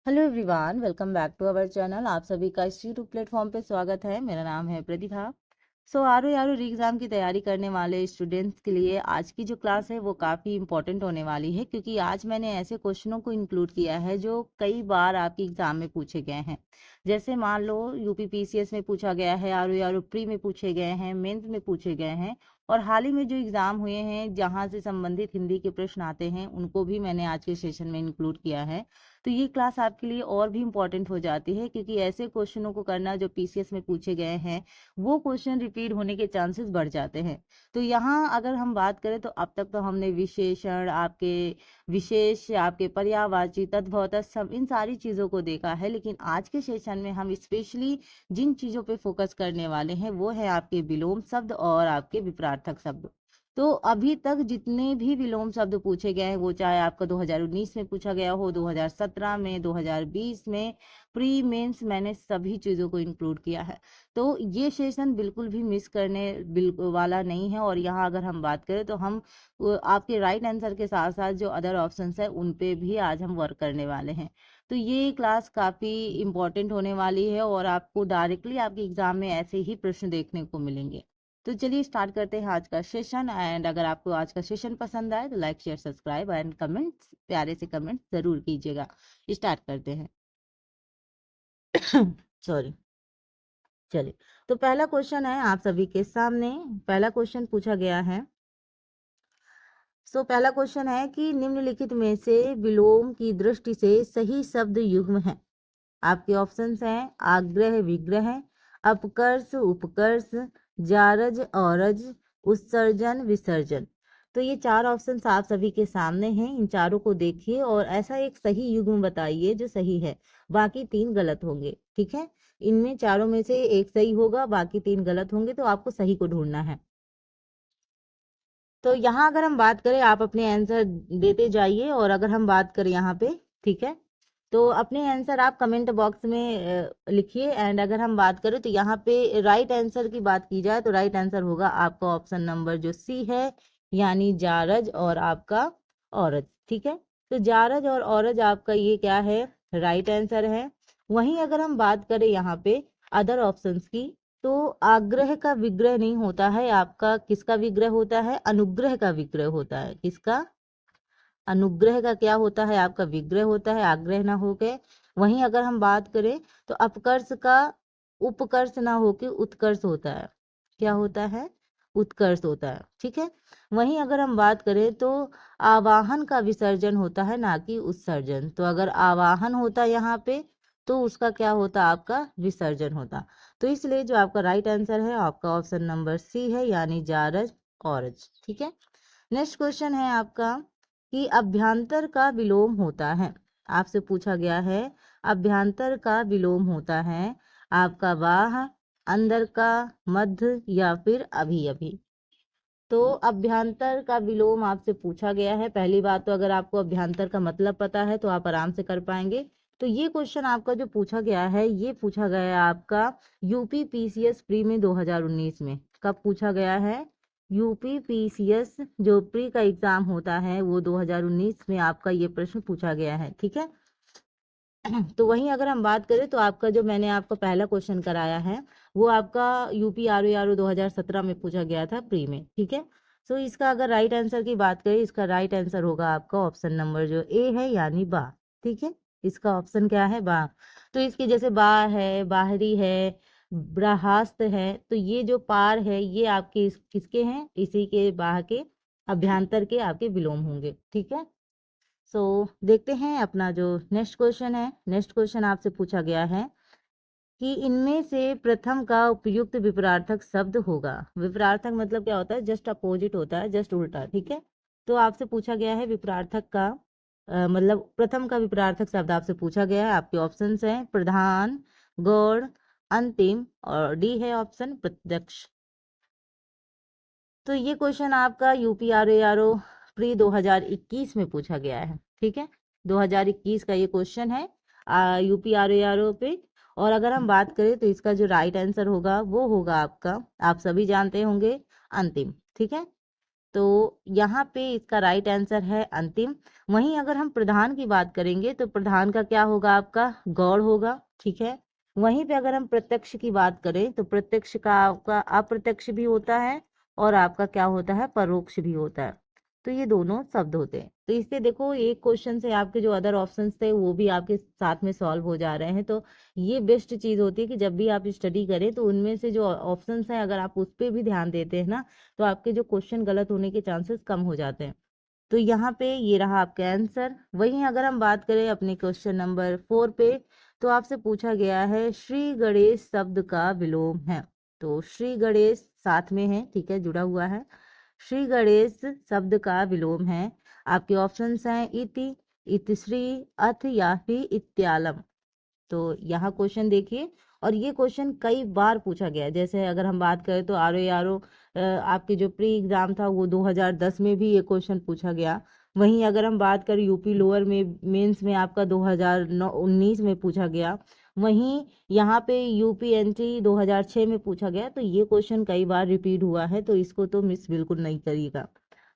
Hello everyone, welcome back to our channel. आप सभी का इस यूट्यूब प्लेटफॉर्म पे स्वागत है। मेरा नाम है प्रतिभा। आर ओ री एग्ज़ाम की तैयारी करने वाले स्टूडेंट्स के लिए आज की जो क्लास है वो काफ़ी इंपॉर्टेंट होने वाली है, क्योंकि आज मैंने ऐसे क्वेश्चनों को इंक्लूड किया है जो कई बार आपके एग्ज़ाम में पूछे गए हैं। जैसे मान लो यूपी पीसीएस में पूछा गया है, आर ओ प्री में पूछे गए हैं, मेंस में पूछे गए हैं, और हाल ही में जो एग्ज़ाम हुए हैं जहाँ से संबंधित हिंदी के प्रश्न आते हैं उनको भी मैंने आज के सेशन में इंक्लूड किया है। तो ये क्लास आपके लिए और भी इम्पोर्टेंट हो जाती है, क्योंकि ऐसे क्वेश्चनों को करना जो पीसीएस में पूछे गए हैं वो क्वेश्चन रिपीट होने के चांसेस बढ़ जाते हैं। तो यहाँ अगर हम बात करें तो अब तक तो हमने विशेषण, आपके विशेष, आपके पर्यायवाची, तद्भव, तत्सम, इन सारी चीज़ों को देखा है, लेकिन आज के सेशन में हम स्पेशली जिन चीज़ों पे फोकस करने वाले हैं वो है आपके विलोम शब्द और आपके विपरार्थक शब्द। तो अभी तक जितने भी विलोम शब्द पूछे गए हैं, वो चाहे आपका 2019 में पूछा गया हो, 2017 में, 2020 में, प्री मेंस, मैंने सभी चीज़ों को इंक्लूड किया है। तो ये सेशन बिल्कुल भी मिस करने वाला नहीं है। और यहाँ अगर हम बात करें तो हम आपके राइट आंसर के साथ साथ जो अदर ऑप्शंस है उन पे भी आज हम वर्क करने वाले हैं। तो ये क्लास काफ़ी इम्पोर्टेंट होने वाली है और आपको डायरेक्टली आपके एग्जाम में ऐसे ही प्रश्न देखने को मिलेंगे। तो चलिए स्टार्ट करते हैं आज का सेशन। एंड अगर आपको आज का सेशन पसंद आए तो like, share, subscribe and comments, प्यारे से कमेंट्स जरूर कीजिएगा। स्टार्ट करते हैं। सॉरी। चलिए, तो पहला क्वेश्चन है आप सभी के सामने। पहला क्वेश्चन पूछा गया है। पहला क्वेश्चन है कि निम्नलिखित में से विलोम की दृष्टि से सही शब्द युग्म है। आपके ऑप्शंस हैं आग्रह, विग्रह, अपकर्ष, उपकर्ष, जारज, औरज, उत्सर्जन, विसर्जन। तो ये चार ऑप्शंस आप सभी के सामने हैं। इन चारों को देखिए और ऐसा एक सही युग्म बताइए जो सही है। बाकी तीन गलत होंगे, ठीक है। इनमें चारों में से एक सही होगा, बाकी तीन गलत होंगे, तो आपको सही को ढूंढना है। तो यहाँ अगर हम बात करें, आप अपने आंसर देते जाइए, और अगर हम बात करें यहाँ पे, ठीक है, तो अपने आंसर आप कमेंट बॉक्स में लिखिए। एंड अगर हम बात करें तो यहाँ पे राइट आंसर की बात की जाए तो राइट आंसर होगा आपका ऑप्शन नंबर जो सी है, यानी जारज और आपका औरज, ठीक है। तो जारज और औरज आपका ये क्या है, राइट आंसर है। वहीं अगर हम बात करें यहाँ पे अदर ऑप्शंस की, तो आग्रह का विग्रह नहीं होता है आपका, किसका विग्रह होता है, अनुग्रह का विग्रह होता है। किसका, अनुग्रह का क्या होता है, आपका विग्रह होता है, आग्रह ना होके। वहीं अगर हम बात करें तो अपकर्ष का उपकर्ष ना होके उत्कर्ष होता है। क्या होता है, उत्कर्ष होता है, ठीक है। वहीं अगर हम बात करें तो आवाहन का विसर्जन होता है, ना कि उत्सर्जन। तो अगर आवाहन होता यहाँ पे तो उसका क्या होता, आपका विसर्जन होता। तो इसलिए जो आपका राइट आंसर है आपका ऑप्शन नंबर सी है, यानी जारज, औरज, ठीक है। नेक्स्ट क्वेश्चन है आपका कि अभ्यांतर का विलोम होता है। आपसे पूछा गया है अभ्यांतर का विलोम होता है आपका वाह, अंदर का, मध्य, या फिर अभी अभी। तो अभ्यांतर का विलोम आपसे पूछा गया है। पहली बात तो अगर आपको अभ्यांतर का मतलब पता है तो आप आराम से कर पाएंगे। तो ये क्वेश्चन आपका जो पूछा गया है, ये पूछा गया है आपका यूपी पीसीएस प्री में 2019 में। कब पूछा गया है, यूपी पीसीएस जो प्री का एग्जाम होता है वो 2019 में आपका ये प्रश्न पूछा गया है, ठीक है। तो वहीं अगर हम बात करें तो आपका जो मैंने आपको पहला क्वेश्चन कराया है वो आपका यूपी आर ओ 2017 में पूछा गया था प्री में, ठीक है। इसका अगर राइट आंसर की बात करें, इसका राइट आंसर होगा आपका ऑप्शन नंबर जो ए है, यानी बा, ठीक है। इसका ऑप्शन क्या है, बा। तो इसकी जैसे बा है, बाहरी है, ब्रहास्त है, तो ये जो पार है ये आपके किसके हैं, इसी के, बाह के, अभ्यांतर के आपके विलोम होंगे, ठीक है। देखते हैं अपना जो नेक्स्ट क्वेश्चन है। नेक्स्ट क्वेश्चन आपसे पूछा गया है कि इनमें से प्रथम का उपयुक्त विपरार्थक शब्द होगा। विपरार्थक मतलब क्या होता है, जस्ट अपोजिट होता है, जस्ट उल्टा, ठीक है। तो आपसे पूछा गया है विपरार्थक का मतलब प्रथम का विपरार्थक शब्द आपसे पूछा गया है। आपके ऑप्शंस हैं प्रधान, गौड़, अंतिम, और डी है ऑप्शन प्रत्यक्ष। तो ये क्वेश्चन आपका यूपी आर ओ प्री 2021 में पूछा गया है, ठीक है। 2021 का ये क्वेश्चन है यूपी आर ओ पे। और अगर हम बात करें तो इसका जो राइट आंसर होगा वो होगा आपका, आप सभी जानते होंगे, अंतिम, ठीक है। तो यहाँ पे इसका राइट आंसर है अंतिम। वहीं अगर हम प्रधान की बात करेंगे तो प्रधान का क्या होगा आपका गौड़ होगा, ठीक है। वहीं पे अगर हम प्रत्यक्ष की बात करें तो प्रत्यक्ष का आपका अप्रत्यक्ष भी होता है और आपका क्या होता है परोक्ष भी होता है। तो ये दोनों शब्द होते हैं। तो इससे देखो एक क्वेश्चन से आपके जो अदर ऑप्शंस थे वो भी आपके साथ में सॉल्व हो जा रहे हैं। तो ये बेस्ट चीज होती है कि जब भी आप स्टडी करें तो उनमें से जो ऑप्शंस हैं अगर आप उस पर भी ध्यान देते हैं ना तो आपके जो क्वेश्चन गलत होने के चांसेस कम हो जाते हैं। तो यहाँ पे ये रहा आपका आंसर। वहीं अगर हम बात करें अपने क्वेश्चन नंबर 4 पे तो आपसे पूछा गया है श्री गणेश शब्द का विलोम है। तो श्री गणेश साथ में है, ठीक है, जुड़ा हुआ है। श्री गणेश शब्द का विलोम है। आपके ऑप्शंस हैं इति, इतिश्री, अथ या फिर इत्यालम। तो यहाँ क्वेश्चन देखिए, और ये क्वेश्चन कई बार पूछा गया है। जैसे अगर हम बात करें तो आर आपके जो प्री एग्जाम था वो 2010 में भी ये क्वेश्चन पूछा गया। वहीं अगर हम बात करें यूपी लोअर में मेंस में आपका 2019 में पूछा गया। वहीं यहाँ पे यूपी एनटी 2006 में पूछा गया। तो ये क्वेश्चन कई बार रिपीट हुआ है, तो इसको तो मिस बिल्कुल नहीं करिएगा।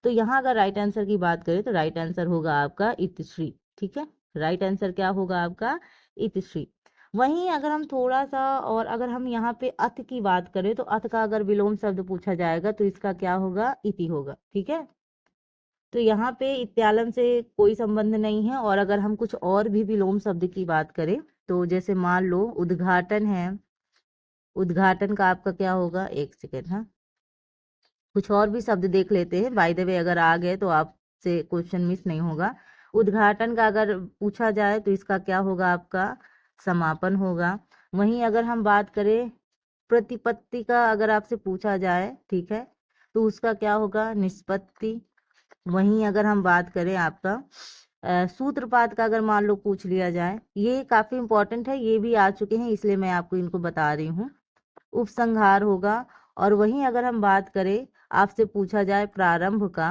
तो यहाँ अगर राइट आंसर की बात करें तो राइट आंसर होगा आपका इतिश्री, ठीक है। राइट आंसर क्या होगा आपका इतिश्री। वहीं अगर हम थोड़ा सा और अगर हम यहाँ पे अथ की बात करें तो अथ का अगर विलोम शब्द पूछा जाएगा तो इसका क्या होगा इति होगा, ठीक है। तो यहाँ पे इत्यालम से कोई संबंध नहीं है। और अगर हम कुछ और भी विलोम शब्द की बात करें तो जैसे मान लो उद्घाटन है, उद्घाटन का आपका क्या होगा, एक सेकेंड, हाँ, कुछ और भी शब्द देख लेते हैं। बाय द वे अगर आ गए तो आपसे क्वेश्चन मिस नहीं होगा। उद्घाटन का अगर पूछा जाए तो इसका क्या होगा आपका समापन होगा। वहीं अगर हम बात करें प्रतिपत्ति का अगर आपसे पूछा जाए, ठीक है, तो उसका क्या होगा निष्पत्ति। वहीं अगर हम बात करें आपका सूत्रपात का अगर मान लो पूछ लिया जाए, ये काफी इंपॉर्टेंट है, ये भी आ चुके हैं इसलिए मैं आपको इनको बता रही हूँ, उपसंहार होगा। और वहीं अगर हम बात करें आपसे पूछा जाए प्रारंभ का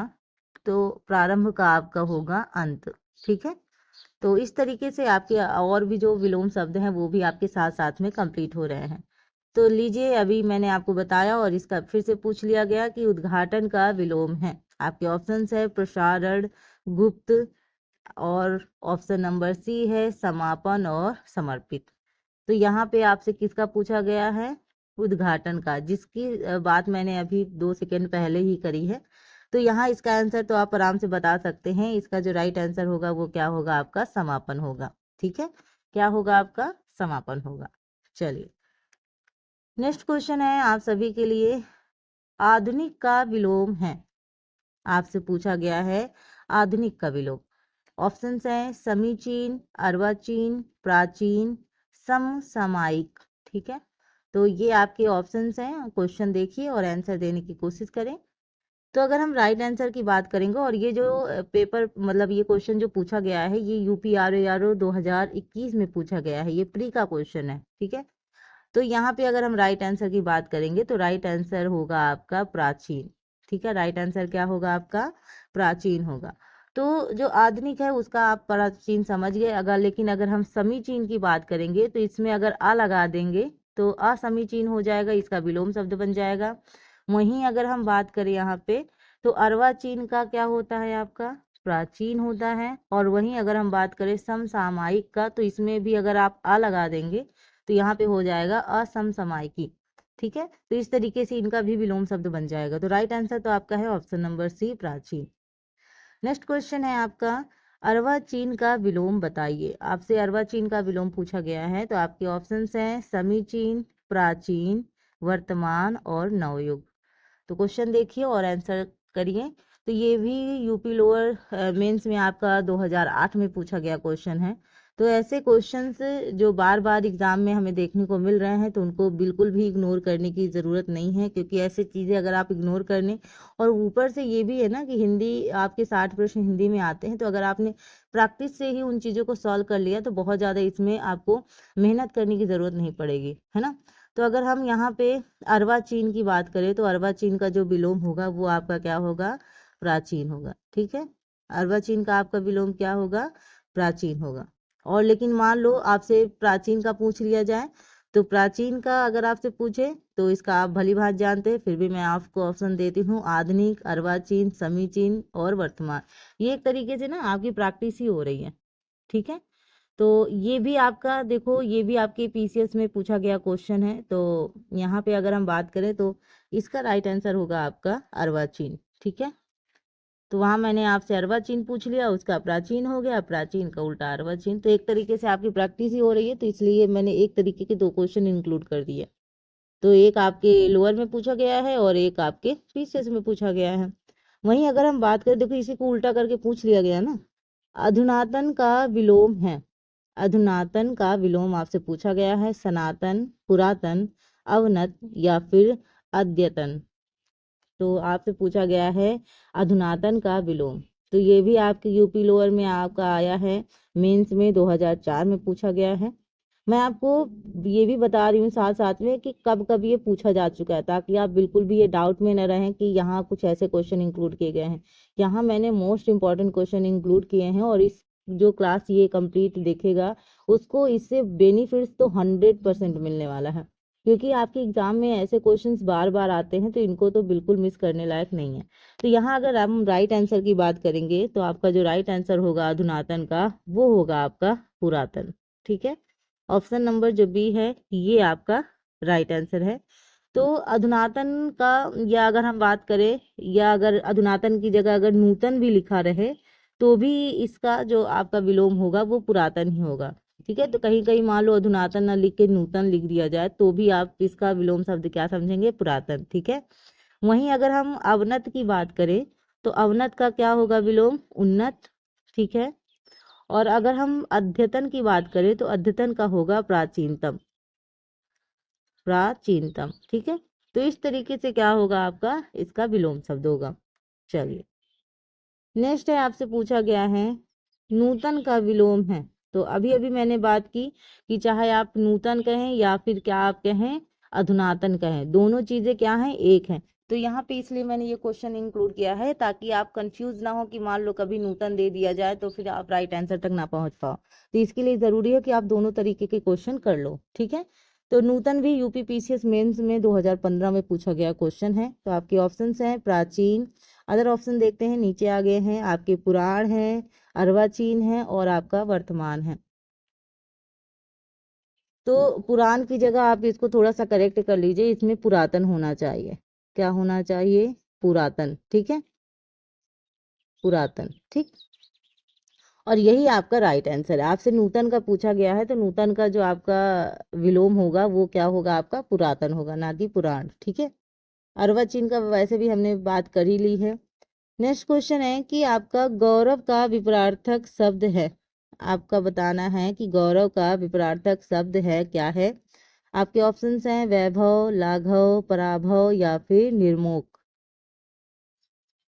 तो प्रारंभ का आपका होगा अंत, ठीक है। तो इस तरीके से आपके और भी जो विलोम शब्द हैं वो भी आपके साथ साथ में कंप्लीट हो रहे हैं। तो लीजिए अभी मैंने आपको बताया और इसका फिर से पूछ लिया गया कि उद्घाटन का विलोम है। आपके ऑप्शंस है प्रसारण, गुप्त, और ऑप्शन नंबर सी है समापन और समर्पित। तो यहाँ पे आपसे किसका पूछा गया है उद्घाटन का, जिसकी बात मैंने अभी 2 सेकंड पहले ही करी है। तो यहाँ इसका आंसर तो आप आराम से बता सकते हैं। इसका जो राइट आंसर होगा वो क्या होगा आपका समापन होगा, ठीक है। क्या होगा आपका समापन होगा। चलिए नेक्स्ट क्वेश्चन है आप सभी के लिए, आधुनिक का विलोम है। आपसे पूछा गया है आधुनिक का विलोम। ऑप्शंस हैं समीचीन, अर्वाचीन, प्राचीन, समसामयिक, ठीक है। तो ये आपके ऑप्शंस हैं। क्वेश्चन देखिए और आंसर देने की कोशिश करें। तो अगर हम राइट आंसर की बात करेंगे, और ये जो पेपर मतलब ये क्वेश्चन जो पूछा गया है ये यूपी आर 2021 में पूछा गया है, ये प्री का क्वेश्चन है, ठीक है। तो यहाँ पे अगर हम राइट आंसर की बात करेंगे तो राइट आंसर होगा आपका प्राचीन, ठीक है। राइट आंसर क्या होगा आपका प्राचीन होगा। तो जो आधुनिक है उसका आप प्राचीन समझ गए। अगर लेकिन अगर हम समीचीन की बात करेंगे तो इसमें अगर आ लगा देंगे तो असमीचीन हो जाएगा, इसका विलोम शब्द बन जाएगा। वहीं अगर हम बात करें यहाँ पे तो अर्वाचीन का क्या होता है आपका प्राचीन होता है। और वहीं अगर हम बात करें समसामयिक का तो इसमें भी अगर आप आ लगा देंगे तो यहाँ पे हो जाएगा असमसामयिकी, ठीक है। तो इस तरीके से इनका भी विलोम शब्द बन जाएगा। तो राइट आंसर तो आपका है ऑप्शन नंबर सी प्राचीन। नेक्स्ट क्वेश्चन है आपका अर्वाचीन का विलोम बताइए। आपसे अर्वाचीन का विलोम पूछा गया है। तो आपके ऑप्शंस हैं समीचीन, प्राचीन, वर्तमान और नवयुग। तो क्वेश्चन देखिए और आंसर करिए। तो ये भी यूपी लोअर मेंस में आपका 2008 में पूछा गया क्वेश्चन है। तो ऐसे क्वेश्चंस जो बार बार एग्जाम में हमें देखने को मिल रहे हैं तो उनको बिल्कुल भी इग्नोर करने की ज़रूरत नहीं है, क्योंकि ऐसे चीज़ें अगर आप इग्नोर करने, और ऊपर से ये भी है ना कि हिंदी आपके 60 प्रश्न हिंदी में आते हैं, तो अगर आपने प्रैक्टिस से ही उन चीज़ों को सॉल्व कर लिया तो बहुत ज़्यादा इसमें आपको मेहनत करने की ज़रूरत नहीं पड़ेगी, है ना। तो अगर हम यहाँ पे अर्वाचीन की बात करें तो अर्वाचीन का जो विलोम होगा वो आपका क्या होगा प्राचीन होगा, ठीक है। अर्वाचीन का आपका विलोम क्या होगा प्राचीन होगा। और लेकिन मान लो आपसे प्राचीन का पूछ लिया जाए तो प्राचीन का अगर आपसे पूछे तो इसका आप भली भांति जानते हैं, फिर भी मैं आपको ऑप्शन देती हूँ, आधुनिक, अर्वाचीन, समीचीन और वर्तमान। ये एक तरीके से ना आपकी प्रैक्टिस ही हो रही है, ठीक है। तो ये भी आपका देखो, ये भी आपके पीसीएस में पूछा गया क्वेश्चन है। तो यहाँ पे अगर हम बात करें तो इसका राइट आंसर होगा आपका अर्वाचीन, ठीक है। तो वहां मैंने आपसे अर्वाचीन पूछ लिया, उसका प्राचीन हो गया, प्राचीन का उल्टा अर्वाचीन। तो एक तरीके से आपकी प्रैक्टिस ही हो रही है, तो इसलिए मैंने एक तरीके के 2 क्वेश्चन इंक्लूड कर दिए। तो एक आपके लोअर में पूछा गया है और एक आपके पीसीएस में पूछा गया है। वहीं अगर हम बात करें, देखो इसी को उल्टा करके पूछ लिया गया ना, अधुनातन का विलोम है। अधुनातन का विलोम आपसे पूछा गया है, सनातन, पुरातन, अवनत या फिर अद्यतन। तो आपसे पूछा गया है अधुनातन का विलोम। तो ये भी आपके यूपी लोअर में आपका आया है, मेंस में 2004 में पूछा गया है। मैं आपको ये भी बता रही हूँ साथ साथ में कि कब कब ये पूछा जा चुका है, ताकि आप बिल्कुल भी ये डाउट में न रहें कि यहाँ कुछ ऐसे क्वेश्चन इंक्लूड किए गए हैं। यहाँ मैंने मोस्ट इंपॉर्टेंट क्वेश्चन इंक्लूड किए हैं, और इस जो क्लास ये कंप्लीट देखेगा उसको इससे बेनिफिट्स तो 100% मिलने वाला है, क्योंकि आपके एग्जाम में ऐसे क्वेश्चंस बार बार आते हैं, तो इनको तो बिल्कुल मिस करने लायक नहीं है। तो यहाँ अगर हम राइट आंसर की बात करेंगे तो आपका जो राइट आंसर होगा अधुनातन का, वो होगा आपका पुरातन, ठीक है। ऑप्शन नंबर जो बी है ये आपका राइट आंसर है। तो अधुनातन का, या अगर हम बात करें, या अगर अधुनातन की जगह अगर नूतन भी लिखा रहे तो भी इसका जो आपका विलोम होगा वो पुरातन ही होगा, ठीक है। तो कहीं कहीं मान लो अधुनातन ना लिख के नूतन लिख दिया जाए तो भी आप इसका विलोम शब्द क्या समझेंगे, पुरातन, ठीक है। वहीं अगर हम अवनत की बात करें तो अवनत का क्या होगा विलोम, उन्नत, ठीक है। और अगर हम अद्यतन की बात करें तो अद्यतन का होगा प्राचीनतम, प्राचीनतम, ठीक है। तो इस तरीके से क्या होगा आपका, इसका विलोम शब्द होगा। चलिए नेक्स्ट है, आपसे पूछा गया है नूतन का विलोम है। तो अभी अभी मैंने बात की कि चाहे आप नूतन कहें या फिर क्या आप कहें अधुनातन कहें, दोनों चीजें क्या हैं, एक हैं। तो यहाँ पे इसलिए मैंने ये क्वेश्चन इंक्लूड किया है ताकि आप कंफ्यूज ना हो कि मान लो कभी नूतन दे दिया जाए तो फिर आप राइट आंसर तक ना पहुंच पाओ। तो इसके लिए जरूरी है कि आप दोनों तरीके के क्वेश्चन कर लो, ठीक है। तो नूतन भी यूपी पीसीएस मेंस में 2015 में पूछा गया क्वेश्चन है। तो आपके ऑप्शंस हैं प्राचीन, अदर ऑप्शन देखते हैं, नीचे आगे हैं आपके पुराण है, अर्वाचीन है और आपका वर्तमान है। तो पुराण की जगह आप इसको थोड़ा सा करेक्ट कर लीजिए, इसमें पुरातन होना चाहिए। क्या होना चाहिए, पुरातन, ठीक है, पुरातन, ठीक। और यही आपका राइट आंसर है। आपसे नूतन का पूछा गया है तो नूतन का जो आपका विलोम होगा वो क्या होगा, आपका पुरातन होगा, ना कि पुराण, ठीक है। अर्वाचीन का वैसे भी हमने बात कर ही ली है। नेक्स्ट क्वेश्चन है कि आपका गौरव का विपरार्थक शब्द है। आपका बताना है कि गौरव का विपरार्थक शब्द है, क्या है। आपके ऑप्शंस हैं वैभव, लाघव, पराभव या फिर निर्मोक।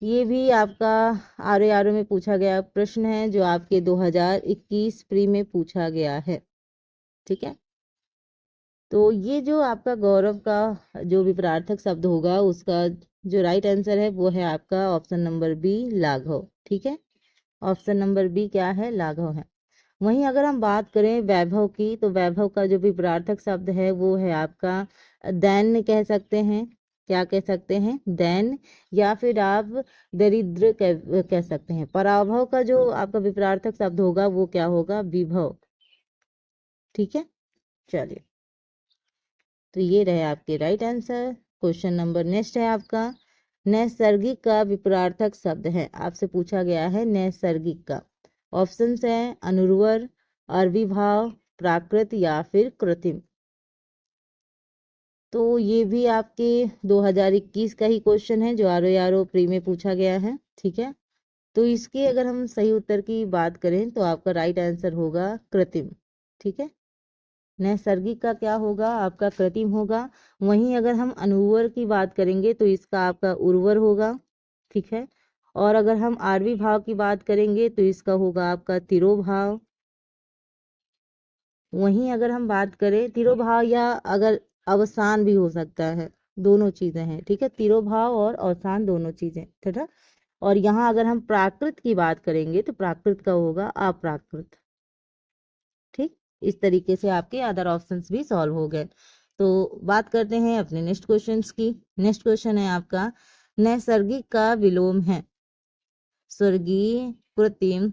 ये भी आपका आर में पूछा गया प्रश्न है, जो आपके 2021 प्री में पूछा गया है, ठीक है। तो ये जो आपका गौरव का जो विपरार्थक शब्द होगा उसका जो राइट आंसर है वो है आपका ऑप्शन नंबर बी, लाघव, ठीक है। ऑप्शन नंबर बी क्या है, लाघव है। वहीं अगर हम बात करें वैभव की, तो वैभव का जो विपरार्थक शब्द है वो है आपका दैन्य कह सकते हैं। क्या कह सकते हैं, दैन्य, या फिर आप दरिद्र कह सकते हैं। पराभव का जो आपका विपरार्थक शब्द होगा वो क्या होगा, विभव, ठीक है। चलिए, तो ये रहे आपके right answer. Question number next है आपका नैसर्गिक का विपरार्थक शब्द है। आपसे पूछा गया है नैसर्गिक का। ऑप्शंस हैं अनुर्वर, अर्विभाव, प्राकृत या फिर कृत्रिम। तो ये भी आपके 2021 का ही क्वेश्चन है, जो आर प्री में पूछा गया है, ठीक है। तो इसके अगर हम सही उत्तर की बात करें तो आपका राइट आंसर होगा कृत्रिम, ठीक है। नैसर्गिक का क्या होगा, आपका कृत्रिम होगा। वहीं अगर हम अनुर्वर की बात करेंगे तो इसका आपका उर्वर होगा, ठीक है। और अगर हम आरवी भाव की बात करेंगे तो इसका होगा आपका तिरोभाव। वहीं अगर हम बात करें तिरोभाव, या अगर अवसान भी हो सकता है, दोनों चीजें हैं, ठीक है। तिरोभाव और अवसान दोनों चीजें, ठीक है। और यहाँ अगर हम प्राकृत की बात करेंगे तो प्राकृत का होगा अप्राकृत, ठीक। इस तरीके से आपके अदर ऑप्शंस भी सॉल्व हो गए। तो बात करते हैं अपने नेक्स्ट क्वेश्चंस की। नेक्स्ट क्वेश्चन है आपका, नैसर्गिक का विलोम है स्वर्गीय, कृत्रिम,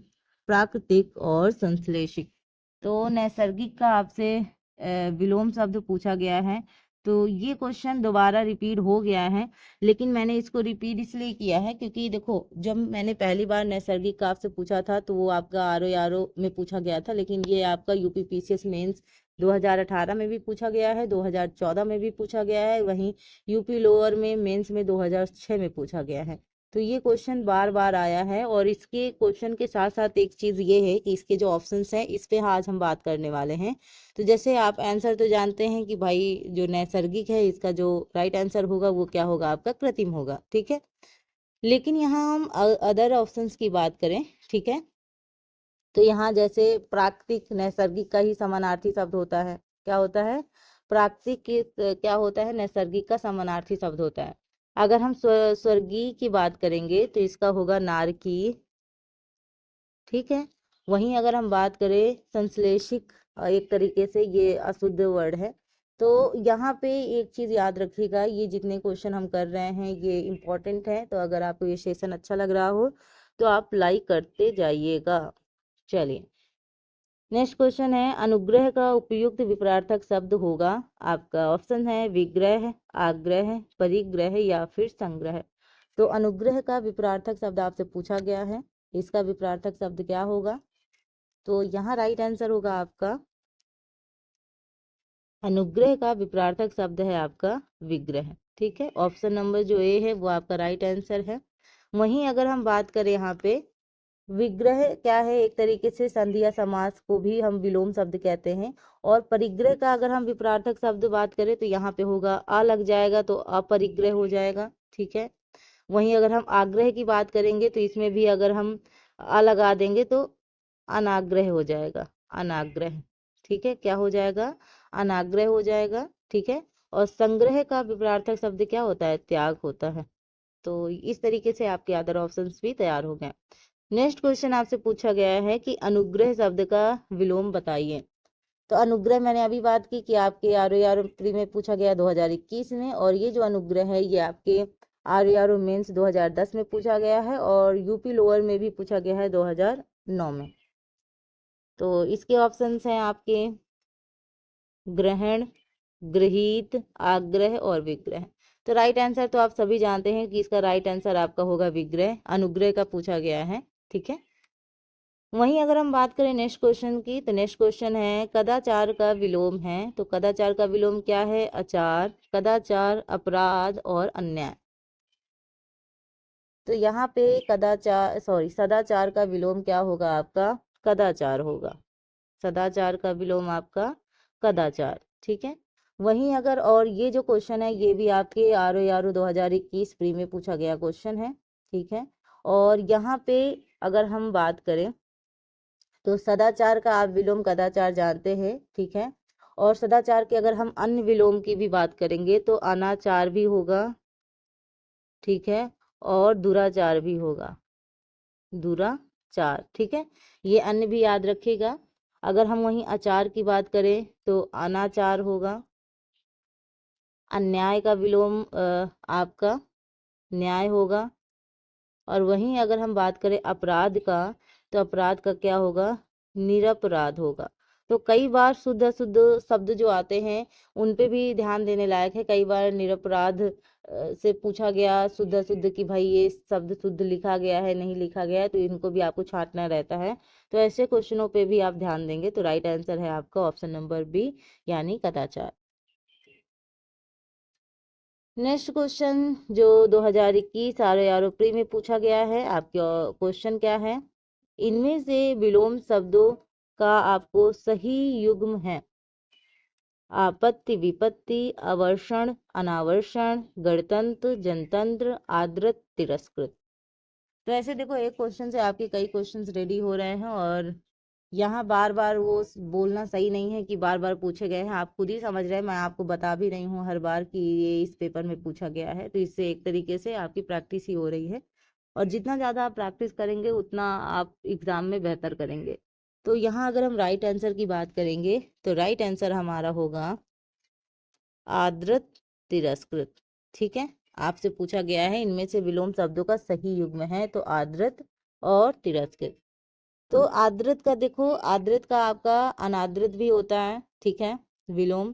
प्राकृतिक और संश्लेषित। तो नैसर्गिक का आपसे विलोम शब्द पूछा गया है। तो ये क्वेश्चन दोबारा रिपीट हो गया है, लेकिन मैंने इसको रिपीट इसलिए किया है क्योंकि देखो, जब मैंने पहली बार नैसर्गिक का आपसे पूछा था तो वो आपका आर ओ में पूछा गया था, लेकिन ये आपका यूपी पीसीएस मेंस 2018 में भी पूछा गया है, 2014 में भी पूछा गया है, वहीं यूपी लोअर में मेंस में 2006 में पूछा गया है। तो ये क्वेश्चन बार बार आया है, और इसके क्वेश्चन के साथ साथ एक चीज़ ये है कि इसके जो ऑप्शंस हैं इस पे आज हम बात करने वाले हैं। तो जैसे आप आंसर तो जानते हैं कि भाई जो नैसर्गिक है इसका जो राइट आंसर होगा वो क्या होगा, आपका कृत्रिम होगा, ठीक है। लेकिन यहाँ हम अदर ऑप्शंस की बात करें, ठीक है, तो यहाँ जैसे प्राकृतिक नैसर्गिक का ही समानार्थी शब्द होता है। क्या होता है? प्राकृतिक क्या होता है? नैसर्गिक का समानार्थी शब्द होता है। अगर हम स्वर्गीय की बात करेंगे तो इसका होगा नारकीय, ठीक है। वहीं अगर हम बात करें संश्लेषिक, एक तरीके से ये अशुद्ध वर्ड है। तो यहाँ पे एक चीज़ याद रखिएगा, ये जितने क्वेश्चन हम कर रहे हैं ये इम्पोर्टेंट है। तो अगर आपको ये सेशन अच्छा लग रहा हो तो आप लाइक करते जाइएगा। चलिए, नेक्स्ट क्वेश्चन है, अनुग्रह का उपयुक्त विपरार्थक शब्द होगा, आपका ऑप्शन है विग्रह, आग्रह, परिग्रह या फिर संग्रह। तो अनुग्रह का विपरार्थक शब्द आपसे पूछा गया है, इसका विपरार्थक शब्द क्या होगा? तो यहाँ राइट आंसर होगा आपका, अनुग्रह का विपरार्थक शब्द है आपका विग्रह, ठीक है। ऑप्शन नंबर जो ए है वो आपका राइट आंसर है। वहीं अगर हम बात करें यहाँ पे, विग्रह क्या है? एक तरीके से संधि या समास को भी हम विलोम शब्द कहते हैं। और परिग्रह का अगर हम विपरार्थक शब्द बात करें तो यहाँ पे होगा आ लग जाएगा, तो अपरिग्रह हो जाएगा, ठीक है। वहीं अगर हम आग्रह की बात करेंगे तो इसमें भी अगर हम आ लगा देंगे तो अनाग्रह हो जाएगा, अनाग्रह, ठीक है। क्या हो जाएगा? अनाग्रह हो जाएगा, ठीक है। और संग्रह का विपरार्थक शब्द क्या होता है? त्याग होता है। तो इस तरीके से आपके अदर ऑप्शंस भी तैयार हो गए। नेक्स्ट क्वेश्चन आपसे पूछा गया है कि अनुग्रह शब्द का विलोम बताइए। तो अनुग्रह मैंने अभी बात की कि आपके आर प्री में पूछा गया 2021 में, और ये जो अनुग्रह है ये आपके आर मेंस 2010 में पूछा गया है, और यूपी लोअर में भी पूछा गया है 2009 में। तो इसके ऑप्शंस हैं आपके ग्रहण, गृहीत, आग्रह और विग्रह। तो राइट आंसर तो आप सभी जानते हैं कि इसका राइट आंसर आपका होगा विग्रह, अनुग्रह का पूछा गया है, ठीक है। वहीं अगर हम बात करें नेक्स्ट क्वेश्चन की, तो नेक्स्ट क्वेश्चन है कदाचार का विलोम है। तो कदाचार का विलोम क्या है? आचार, कदाचार, अपराध और अन्याय। तो यहाँ पे सदाचार का विलोम क्या होगा? आपका कदाचार होगा। सदाचार का विलोम आपका कदाचार, ठीक है। वहीं अगर, और ये जो क्वेश्चन है ये भी आपके आर 2021 प्री में पूछा गया क्वेश्चन है, ठीक है। और यहाँ पे अगर हम बात करें तो सदाचार का आप विलोम कदाचार जानते हैं, ठीक है। और सदाचार के अगर हम अन्य विलोम की भी बात करेंगे तो अनाचार भी होगा, ठीक है, और दुराचार भी होगा, दुराचार, ठीक है। ये अन्य भी याद रखिएगा। अगर हम वहीं आचार की बात करें तो अनाचार होगा। अन्याय का विलोम आपका न्याय होगा। और वहीं अगर हम बात करें अपराध का, तो अपराध का क्या होगा? निरपराध होगा। तो कई बार शुद्ध अशुद्ध शब्द जो आते हैं उन पे भी ध्यान देने लायक है। कई बार निरपराध से पूछा गया शुद्ध अशुद्ध कि भाई ये शब्द शुद्ध लिखा गया है नहीं लिखा गया है, तो इनको भी आपको छांटना रहता है। तो ऐसे क्वेश्चनों पे भी आप ध्यान देंगे। तो राइट आंसर है आपका ऑप्शन नंबर बी, यानी कदाचार। नेक्स्ट क्वेश्चन जो 2021 आर प्री में पूछा गया है, आपका क्वेश्चन क्या है? इनमें से विलोम शब्दों का आपको सही युग्म है? आपत्ति, विपत्ति, अवर्षण, अनावर्षण, गणतंत्र, जनतंत्र, आदृत, तिरस्कृत। तो ऐसे देखो, एक क्वेश्चन से आपके कई क्वेश्चंस रेडी हो रहे हैं, और यहाँ बार बार वो बोलना सही नहीं है कि बार बार पूछे गए हैं। आप खुद ही समझ रहे हैं, मैं आपको बता भी रही हूँ हर बार कि ये इस पेपर में पूछा गया है। तो इससे एक तरीके से आपकी प्रैक्टिस ही हो रही है, और जितना ज़्यादा आप प्रैक्टिस करेंगे उतना आप एग्ज़ाम में बेहतर करेंगे। तो यहाँ अगर हम राइट आंसर की बात करेंगे तो राइट आंसर हमारा होगा आदृत तिरस्कृत। ठीक है, आपसे पूछा गया है इनमें से विलोम शब्दों का सही युग्म है, तो आदृत और तिरस्कृत। तो आदृत का देखो, आदृत का आपका अनादृत भी होता है, ठीक है, विलोम।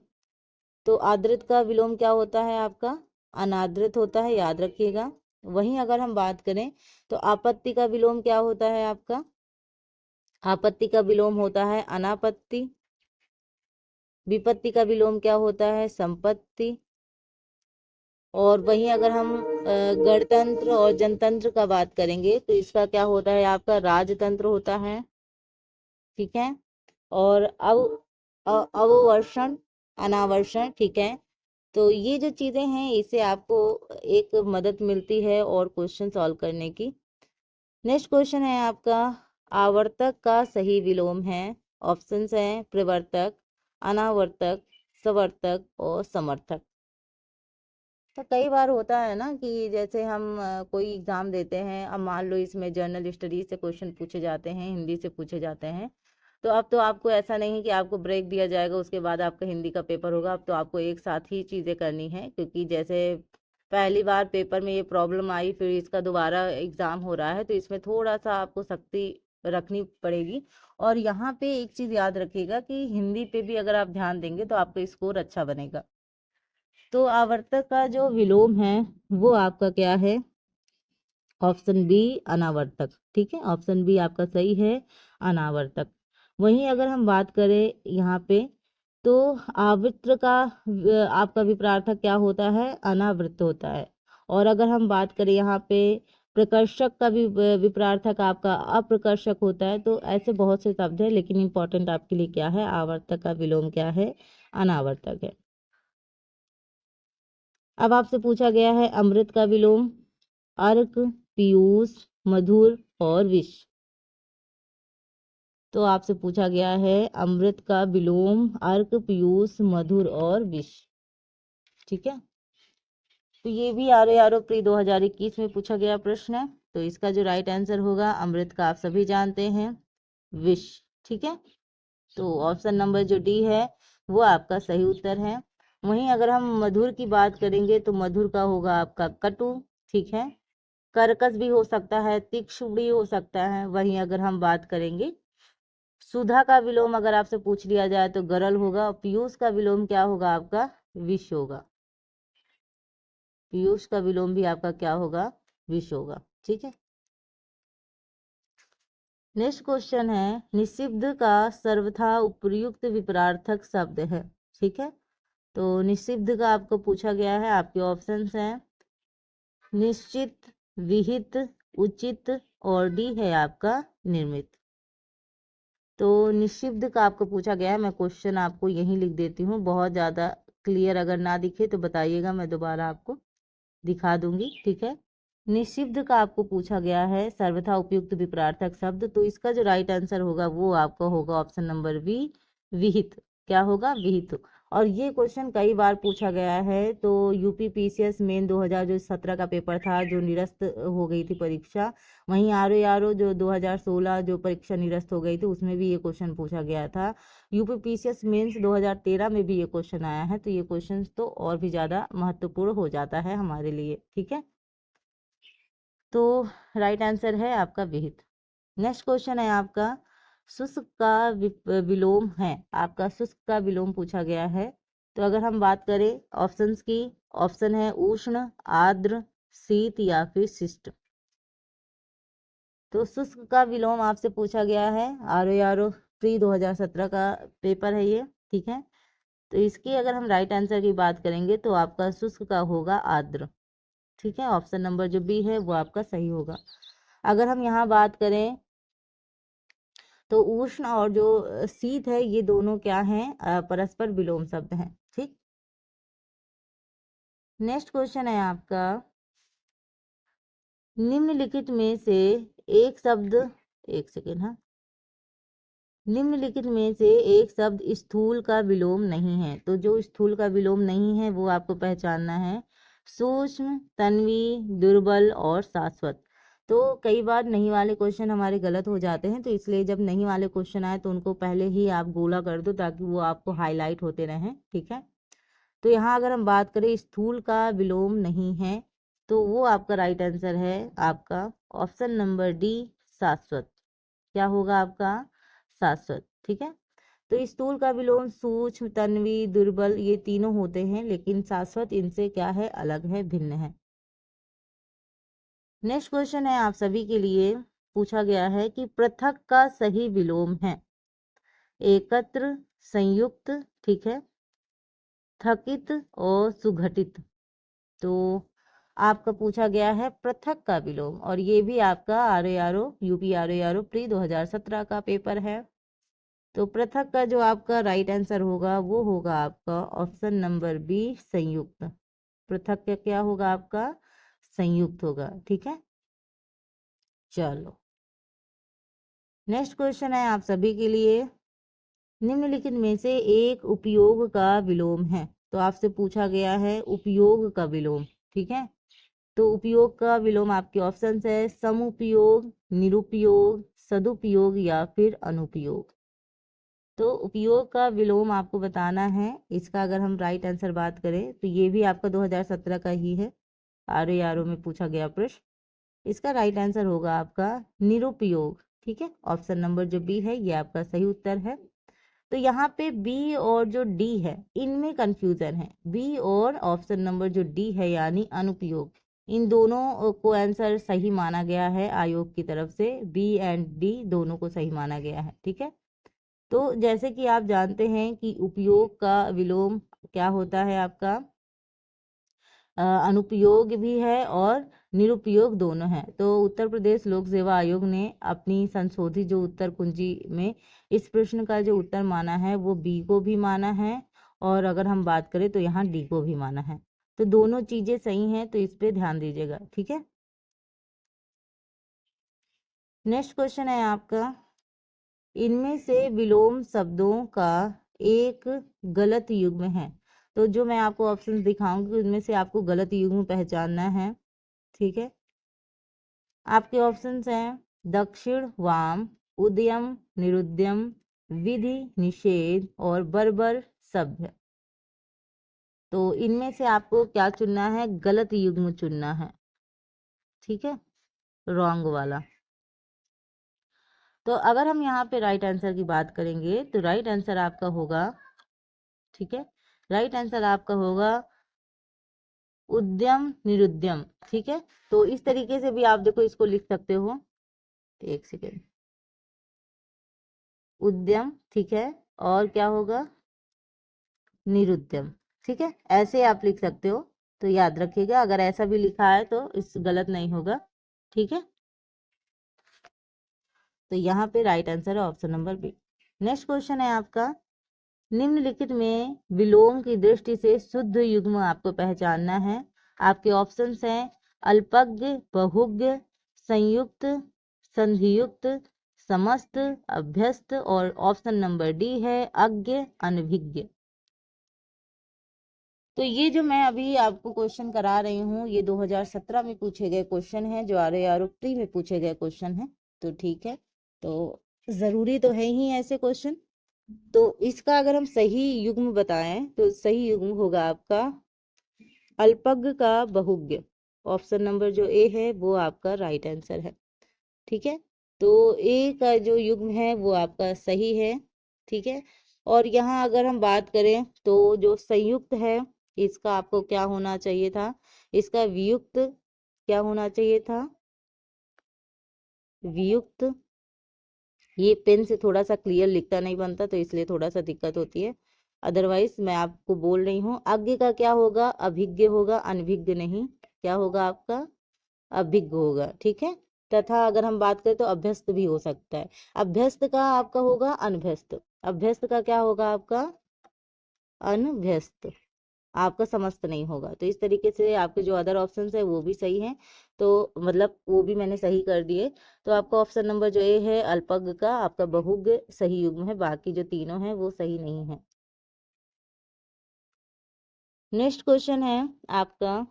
तो आदृत का विलोम क्या होता है आपका? अनादृत होता है, याद रखिएगा। वहीं अगर हम बात करें तो आपत्ति का विलोम क्या होता है आपका? आपत्ति का विलोम होता है अनापत्ति। विपत्ति का विलोम क्या होता है? संपत्ति। और वहीं अगर हम गणतंत्र और जनतंत्र का बात करेंगे तो इसका क्या होता है आपका? राजतंत्र होता है, ठीक है। और अववर्षण, अनावर्षण, ठीक है। तो ये जो चीजें हैं इससे आपको एक मदद मिलती है और क्वेश्चन सॉल्व करने की। नेक्स्ट क्वेश्चन है आपका, आवर्तक का सही विलोम है। ऑप्शंस हैं प्रवर्तक, अनावर्तक, सवर्तक और समर्थक। तो कई बार होता है ना कि जैसे हम कोई एग्जाम देते हैं, अब मान लो इसमें जर्नल स्टडीज से क्वेश्चन पूछे जाते हैं, हिंदी से पूछे जाते हैं, तो अब तो आपको ऐसा नहीं कि आपको ब्रेक दिया जाएगा उसके बाद आपका हिंदी का पेपर होगा। अब तो आपको एक साथ ही चीज़ें करनी है, क्योंकि जैसे पहली बार पेपर में ये प्रॉब्लम आई, फिर इसका दोबारा एग्ज़ाम हो रहा है, तो इसमें थोड़ा सा आपको सख्ती रखनी पड़ेगी। और यहाँ पे एक चीज़ याद रखिएगा कि हिंदी पे भी अगर आप ध्यान देंगे तो आपका स्कोर अच्छा बनेगा। तो आवर्तक का जो विलोम है वो आपका क्या है? ऑप्शन बी, अनावर्तक। ठीक है, ऑप्शन बी आपका सही है, अनावर्तक। वहीं अगर हम बात करें यहाँ पे तो आवृत्त का आपका विपरार्थक क्या होता है? अनावृत्त होता है। और अगर हम बात करें यहाँ पे प्रकर्षक का भी विपरार्थक आपका अप्रकर्षक होता है। तो ऐसे बहुत से शब्द है, लेकिन इंपॉर्टेंट आपके लिए क्या है? आवर्तक का विलोम क्या है? अनावर्तक है। अब आपसे पूछा गया है अमृत का विलोम, अर्क, पीयूष, मधुर और विष। तो आपसे पूछा गया है अमृत का विलोम, अर्क, पीयूष, मधुर और विष। ठीक है, तो ये भी आर आर प्री 2021 में पूछा गया प्रश्न है। तो इसका जो राइट आंसर होगा, अमृत का आप सभी जानते हैं, विष। ठीक है, तो ऑप्शन नंबर जो डी है वो आपका सही उत्तर है। वहीं अगर हम मधुर की बात करेंगे तो मधुर का होगा आपका कटु। ठीक है, कर्कश भी हो सकता है, तीक्ष्ण भी हो सकता है। वहीं अगर हम बात करेंगे सुधा का विलोम अगर आपसे पूछ लिया जाए तो गरल होगा। पीयूष का विलोम क्या होगा आपका? विष होगा। पीयूष का विलोम भी आपका क्या होगा? विष होगा। ठीक है, नेक्स्ट क्वेश्चन है, निषिद्ध का सर्वथा उपयुक्त विपरार्थक शब्द है। ठीक है, तो निषिद्ध का आपको पूछा गया है। आपके ऑप्शंस हैं निश्चित, विहित, उचित और डी है आपका निर्मित। तो निषिद्ध का आपको पूछा गया है। मैं क्वेश्चन आपको यहीं लिख देती हूँ, बहुत ज़्यादा क्लियर अगर ना दिखे तो बताइएगा, मैं दोबारा आपको दिखा दूंगी। ठीक है, निषिद्ध का आपको पूछा गया है सर्वथा उपयुक्त विपरार्थक शब्द। तो इसका जो राइट आंसर होगा वो आपका होगा ऑप्शन नंबर बी, विहित। क्या होगा? विहित। और ये क्वेश्चन कई बार पूछा गया है। तो यूपी पीसीएस मेन 2017 का पेपर था जो निरस्त हो गई थी परीक्षा, वहीं आर जो 2016 जो परीक्षा निरस्त हो गई थी उसमें भी ये क्वेश्चन पूछा गया था। यूपी पीसीएस मेंस 2013 में भी ये क्वेश्चन आया है। तो ये क्वेश्चन तो और भी ज़्यादा महत्वपूर्ण हो जाता है हमारे लिए। ठीक है, तो राइट आंसर है आपका विहित। नेक्स्ट क्वेश्चन है आपका शुष्क का विलोम है। आपका शुष्क का विलोम पूछा गया है। तो अगर हम बात करें ऑप्शंस की, ऑप्शन है उष्ण, आर्द्र, शीत या फिर शिष्ट। तो शुष्क का विलोम आपसे पूछा गया है। आर प्री 2017 का पेपर है ये। ठीक है, तो इसकी अगर हम राइट आंसर की बात करेंगे तो आपका शुष्क का होगा आर्द्र। ठीक है, ऑप्शन नंबर जो बी है वो आपका सही होगा। अगर हम यहाँ बात करें तो उष्ण और जो शीत है ये दोनों क्या हैं? परस्पर विलोम शब्द हैं। ठीक, नेक्स्ट क्वेश्चन है आपका, निम्नलिखित में से एक शब्द, एक सेकेंड, हाँ, निम्नलिखित में से एक शब्द स्थूल का विलोम नहीं है। तो जो स्थूल का विलोम नहीं है वो आपको पहचानना है। सूक्ष्म, तन्वी, दुर्बल और शाश्वत। तो कई बार नहीं वाले क्वेश्चन हमारे गलत हो जाते हैं, तो इसलिए जब नहीं वाले क्वेश्चन आए तो उनको पहले ही आप गोला कर दो ताकि वो आपको हाईलाइट होते रहें, ठीक है। तो यहाँ अगर हम बात करें स्थूल का विलोम नहीं है, तो वो आपका राइट आंसर है आपका ऑप्शन नंबर डी, शाश्वत। क्या होगा आपका? शाश्वत, ठीक है। तो स्थूल का विलोम सूक्ष्म, तन्वी, दुर्बल ये तीनों होते हैं, लेकिन शाश्वत इनसे क्या है? अलग है, भिन्न है। नेक्स्ट क्वेश्चन है आप सभी के लिए, पूछा गया है कि पृथक का सही विलोम है एकत्र, संयुक्त, ठीक है, थकित और सुघटित। तो आपका पूछा गया है पृथक का विलोम, और ये भी आपका यूपी प्री 2017 का पेपर है। तो पृथक का जो आपका राइट आंसर होगा वो होगा आपका ऑप्शन नंबर बी, संयुक्त। पृथक का क्या होगा आपका? संयुक्त होगा, ठीक है। चलो नेक्स्ट क्वेश्चन है आप सभी के लिए, निम्नलिखित में से एक उपयोग का विलोम है। तो आपसे पूछा गया है उपयोग का विलोम, ठीक है। तो उपयोग का विलोम आपके ऑप्शंस है समुपयोग, निरुपयोग, सदुपयोग या फिर अनुपयोग। तो उपयोग का विलोम आपको बताना है। इसका अगर हम राइट आंसर बात करें तो ये भी आपका 2017 का ही है, आरओ में पूछा गया प्रश्न। इसका राइट आंसर होगा आपका निरुपयोग, ठीक है। ऑप्शन नंबर जो बी है ये आपका सही उत्तर है। तो यहाँ पे बी और जो डी है इनमें कंफ्यूजन है। बी और ऑप्शन नंबर जो डी है यानी अनुपयोग, इन दोनों को आंसर सही माना गया है आयोग की तरफ से। बी एंड डी दोनों को सही माना गया है, ठीक है। तो जैसे कि आप जानते हैं कि उपयोग का विलोम क्या होता है आपका? अनुपयोग भी है और निरुपयोग दोनों है। तो उत्तर प्रदेश लोक सेवा आयोग ने अपनी संशोधित जो उत्तर कुंजी में इस प्रश्न का जो उत्तर माना है वो बी को भी माना है, और अगर हम बात करें तो यहाँ डी को भी माना है। तो दोनों चीजें सही हैं, तो इस पे ध्यान दीजिएगा, ठीक है। नेक्स्ट क्वेश्चन है आपका, इनमें से विलोम शब्दों का एक गलत युग्म है। तो जो मैं आपको ऑप्शन दिखाऊंगी उनमें से आपको गलत युग्म पहचानना है, ठीक है। आपके ऑप्शंस हैं दक्षिण, वाम, उद्यम, निरुद्यम, विधि, निषेध और बर्बर, सभ्य। तो इनमें से आपको क्या चुनना है? गलत युग्म चुनना है, ठीक है, रॉन्ग वाला। तो अगर हम यहाँ पे राइट आंसर की बात करेंगे तो राइट आंसर आपका होगा, ठीक है, राइट आंसर आपका होगा उद्यम, निरुद्यम, ठीक है। तो इस तरीके से भी आप देखो इसको लिख सकते हो, एक सेकेंड, उद्यम, ठीक है, और क्या होगा? निरुद्यम, ठीक है, ऐसे आप लिख सकते हो। तो याद रखिएगा, अगर ऐसा भी लिखा है तो इस गलत नहीं होगा, ठीक है। तो यहाँ पे राइट आंसर है option number B. Next question है आपका, निम्नलिखित में विलोम की दृष्टि से शुद्ध युग्म आपको पहचानना है। आपके ऑप्शंस हैं अल्पज्ञ, बहुज्ञ, संयुक्त, संधियुक्त, समस्त, अभ्यस्त, और ऑप्शन नंबर डी है अज्ञ, अनभिज्ञ। तो ये जो मैं अभी आपको क्वेश्चन करा रही हूँ ये 2017 में पूछे गए क्वेश्चन हैं, जो आरओ प्री में पूछे गए क्वेश्चन हैं। तो ठीक है, तो जरूरी तो है ही ऐसे क्वेश्चन। तो इसका अगर हम सही युग्म बताएं तो सही युग्म होगा आपका अल्पज्ञ का बहुज्ञ। ऑप्शन नंबर जो ए है वो आपका राइट आंसर है, ठीक है। तो ए का जो युग्म है वो आपका सही है, ठीक है। और यहाँ अगर हम बात करें तो जो संयुक्त है इसका आपको क्या होना चाहिए था? इसका वियुक्त क्या होना चाहिए था? वियुक्त। ये पेन से थोड़ा सा क्लियर लिखता नहीं बनता तो इसलिए थोड़ा सा दिक्कत होती है। अदरवाइज मैं आपको बोल रही हूँ अज्ञ का क्या होगा? अभिज्ञ होगा, अनभिज्ञ नहीं। क्या होगा आपका? अभिज्ञ होगा, ठीक है। तथा अगर हम बात करें तो अभ्यस्त भी हो सकता है। अभ्यस्त का आपका होगा अनभ्यस्त। अभ्यस्त का क्या होगा आपका? अनभ्यस्त। आपका समस्त नहीं होगा। तो इस तरीके से आपके जो अदर ऑप्शंस है वो भी सही हैं, तो मतलब वो भी मैंने सही कर दिए। तो आपका ऑप्शन नंबर जो ए है अल्पज्ञ का आपका बहुज्ञ सही युग्म है, बाकी जो तीनों हैं वो सही नहीं है। नेक्स्ट क्वेश्चन है आपका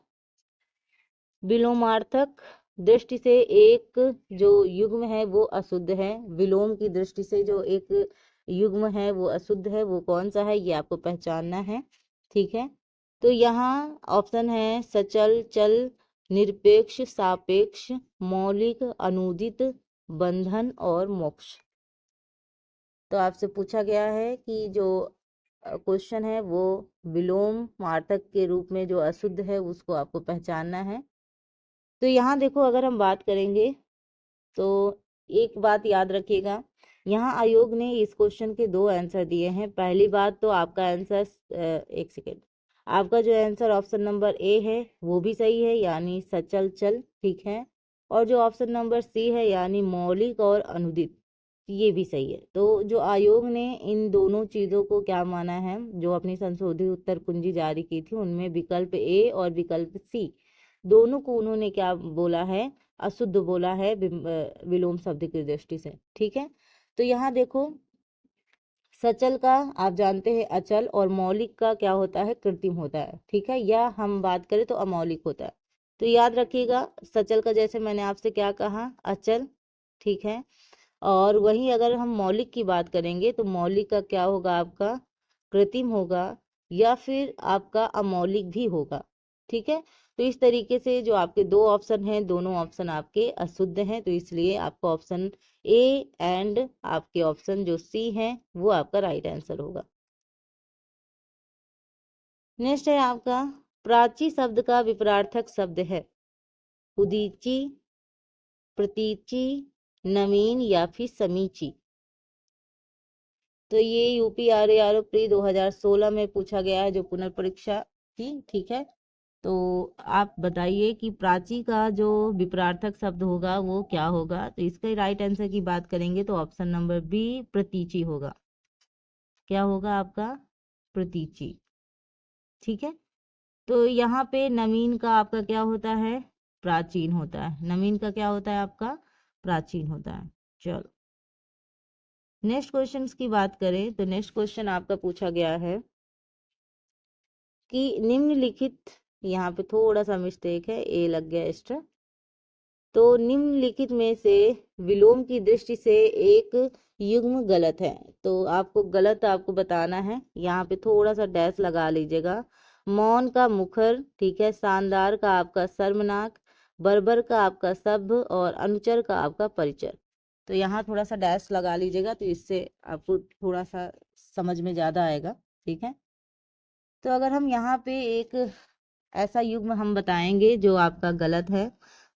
विलोमार्थक दृष्टि से एक जो युग्म है वो अशुद्ध है, विलोम की दृष्टि से जो एक युग्म है वो अशुद्ध है, वो कौन सा है ये आपको पहचानना है। ठीक है, तो यहाँ ऑप्शन है सचल, चल, निरपेक्ष, सापेक्ष, मौलिक, अनुदित, बंधन और मोक्ष। तो आपसे पूछा गया है कि जो क्वेश्चन है वो विलोम वार्तक के रूप में जो अशुद्ध है उसको आपको पहचानना है। तो यहाँ देखो, अगर हम बात करेंगे तो एक बात याद रखिएगा, यहाँ आयोग ने इस क्वेश्चन के दो आंसर दिए हैं। पहली बात तो आपका आंसर एक सेकेंड, आपका जो आंसर ऑप्शन नंबर ए है वो भी सही है, यानी सचल चल, ठीक है। और जो ऑप्शन नंबर सी है यानी मौलिक और अनुदित, ये भी सही है। तो जो आयोग ने इन दोनों चीज़ों को क्या माना है, जो अपनी संशोधित उत्तर कुंजी जारी की थी उनमें विकल्प ए और विकल्प सी दोनों को उन्होंने क्या बोला है, अशुद्ध बोला है विलोम शब्द की दृष्टि से। ठीक है, तो यहाँ देखो, सचल का आप जानते हैं अचल, और मौलिक का क्या होता है, कृत्रिम होता है। ठीक है, या हम बात करें तो अमौलिक होता है। तो याद रखिएगा, सचल का जैसे मैंने आपसे क्या कहा, अचल, ठीक है। और वहीं अगर हम मौलिक की बात करेंगे तो मौलिक का क्या होगा, आपका कृत्रिम होगा, या फिर आपका अमौलिक भी होगा। ठीक है, तो इस तरीके से जो आपके दो ऑप्शन हैं, दोनों ऑप्शन आपके अशुद्ध हैं, तो इसलिए आपका ऑप्शन ए एंड आपके ऑप्शन जो सी है वो आपका राइट आंसर होगा। नेक्स्ट है आपका, प्राची शब्द का विपरार्थक शब्द है उदीची, प्रतीची, नवीन या फिर समीची। तो ये यूपीआरएआर प्री 2016 में पूछा गया है, जो पुनर्परीक्षा थी। ठीक है, तो आप बताइए कि प्राची का जो विपरार्थक शब्द होगा वो क्या होगा। तो इसके राइट आंसर की बात करेंगे तो ऑप्शन नंबर बी प्रतीची होगा। क्या होगा आपका, प्रतीची। ठीक है, तो यहाँ पे नवीन का आपका क्या होता है, प्राचीन होता है। नवीन का क्या होता है आपका, प्राचीन होता है। चलो नेक्स्ट क्वेश्चन की बात करें तो नेक्स्ट क्वेश्चन आपका पूछा गया है कि निम्नलिखित, यहाँ पे थोड़ा सा मिस्टेक है, ए लग गया एक्स्ट्रा। तो निम्नलिखित में से विलोम की दृष्टि से एक युग्म गलत है, तो आपको गलत आपको बताना है। यहाँ पे थोड़ा सा डैश लगा लीजिएगा। मौन का मुखर, ठीक है, शानदार का आपका सर्वनाक, बर्बर का आपका सभ्य, और अनुचर का आपका परिचर। तो यहाँ थोड़ा सा डैश लगा लीजिएगा, तो इससे आपको थोड़ा सा समझ में ज़्यादा आएगा। ठीक है, तो अगर हम यहाँ पे एक ऐसा युग्म हम बताएंगे जो आपका गलत है,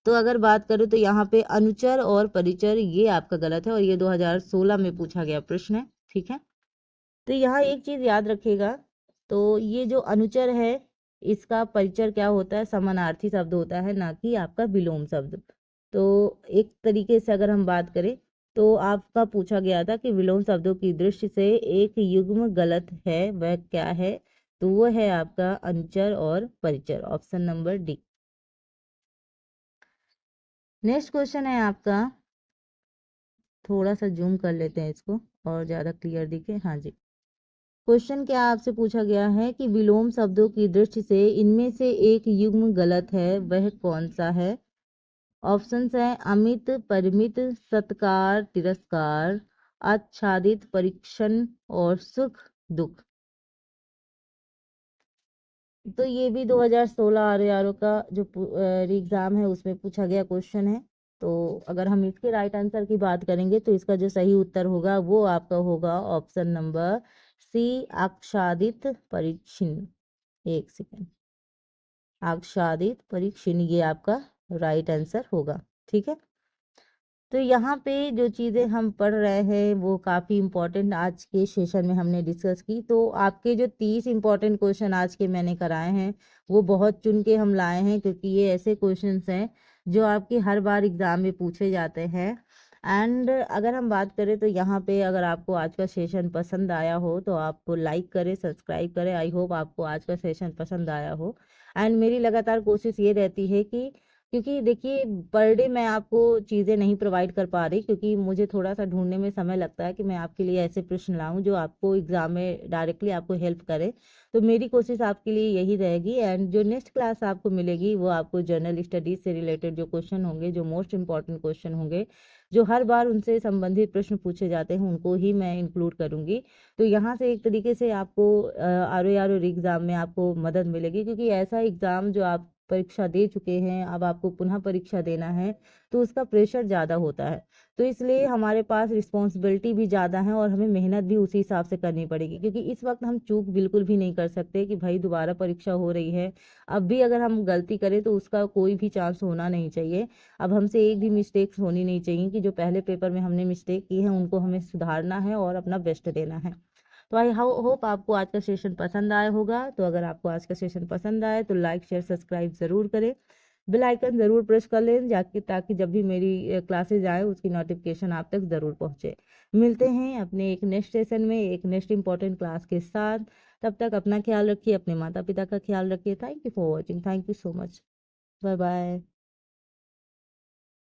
तो अगर बात करें तो यहाँ पे अनुचर और परिचर ये आपका गलत है, और ये 2016 में पूछा गया प्रश्न है। ठीक है, तो यहाँ एक चीज याद रखिएगा, तो ये जो अनुचर है इसका परिचर क्या होता है, समानार्थी शब्द होता है, ना कि आपका विलोम शब्द। तो एक तरीके से अगर हम बात करें तो आपका पूछा गया था कि विलोम शब्दों की दृष्टि से एक युग्म गलत है, वह क्या है, तो वो है आपका अनुचर और परिचर, option number D. Next question है आपका, थोड़ा सा जूम कर लेते हैं इसको और ज़्यादा क्लियर दिखे। हाँ जी, क्वेश्चन क्या आपसे पूछा गया है कि विलोम शब्दों की दृष्टि से इनमें से एक युग्म गलत है, वह कौन सा है। ऑप्शंस है अमित, परिमित, सत्कार, तिरस्कार, आच्छादित, परीक्षण और सुख दुख। तो ये भी 2016 आरआरओ का जो एग्ज़ाम है उसमें पूछा गया क्वेश्चन है। तो अगर हम इसके राइट आंसर की बात करेंगे तो इसका जो सही उत्तर होगा वो आपका होगा ऑप्शन नंबर सी, आच्छादित परीक्षण। एक सेकेंड, आच्छादित परीक्षण, ये आपका राइट आंसर होगा। ठीक है, तो यहाँ पे जो चीज़ें हम पढ़ रहे हैं वो काफ़ी इम्पोर्टेंट आज के सेशन में हमने डिस्कस की। तो आपके जो 30 इम्पोर्टेंट क्वेश्चन आज के मैंने कराए हैं वो बहुत चुन के हम लाए हैं, क्योंकि ये ऐसे क्वेश्चंस हैं जो आपके हर बार एग्ज़ाम में पूछे जाते हैं। एंड अगर हम बात करें तो यहाँ पे अगर आपको आज का सेशन पसंद आया हो तो आपको लाइक करें, सब्सक्राइब करें। आई होप आपको आज का सेशन पसंद आया हो। एंड मेरी लगातार कोशिश ये रहती है कि क्योंकि देखिए पर डे मैं आपको चीज़ें नहीं प्रोवाइड कर पा रही, क्योंकि मुझे थोड़ा सा ढूंढने में समय लगता है कि मैं आपके लिए ऐसे प्रश्न लाऊं जो आपको एग्जाम में डायरेक्टली आपको हेल्प करे। तो मेरी कोशिश आपके लिए यही रहेगी। एंड जो नेक्स्ट क्लास आपको मिलेगी वो आपको जर्नल स्टडीज से रिलेटेड जो क्वेश्चन होंगे, जो मोस्ट इंपॉर्टेंट क्वेश्चन होंगे, जो हर बार उनसे संबंधित प्रश्न पूछे जाते हैं, उनको ही मैं इंक्लूड करूंगी। तो यहाँ से एक तरीके से आपको आर ओ एग्ज़ाम में आपको मदद मिलेगी, क्योंकि ऐसा एग्ज़ाम जो आप परीक्षा दे चुके हैं, अब आपको पुनः परीक्षा देना है, तो उसका प्रेशर ज़्यादा होता है। तो इसलिए हमारे पास रिस्पॉन्सिबिलिटी भी ज़्यादा है और हमें मेहनत भी उसी हिसाब से करनी पड़ेगी, क्योंकि इस वक्त हम चूक बिल्कुल भी नहीं कर सकते कि भाई दोबारा परीक्षा हो रही है, अब भी अगर हम गलती करें तो उसका कोई भी चांस होना नहीं चाहिए। अब हमसे एक भी मिस्टेक्स होनी नहीं चाहिए कि जो पहले पेपर में हमने मिस्टेक की है उनको हमें सुधारना है और अपना बेस्ट देना है। तो आई होप आपको आज का सेशन पसंद आया होगा। तो अगर आपको आज का सेशन पसंद आए तो लाइक शेयर सब्सक्राइब ज़रूर करें, बेल आइकन ज़रूर प्रेस कर लें, जाकि ताकि जब भी मेरी क्लासेज आए उसकी नोटिफिकेशन आप तक ज़रूर पहुँचे। मिलते हैं अपने एक नेक्स्ट सेशन में एक नेक्स्ट इंपॉर्टेंट क्लास के साथ। तब तक अपना ख्याल रखिए, अपने माता पिता का ख्याल रखिए। Thank you for watching, thank you so much, bye bye.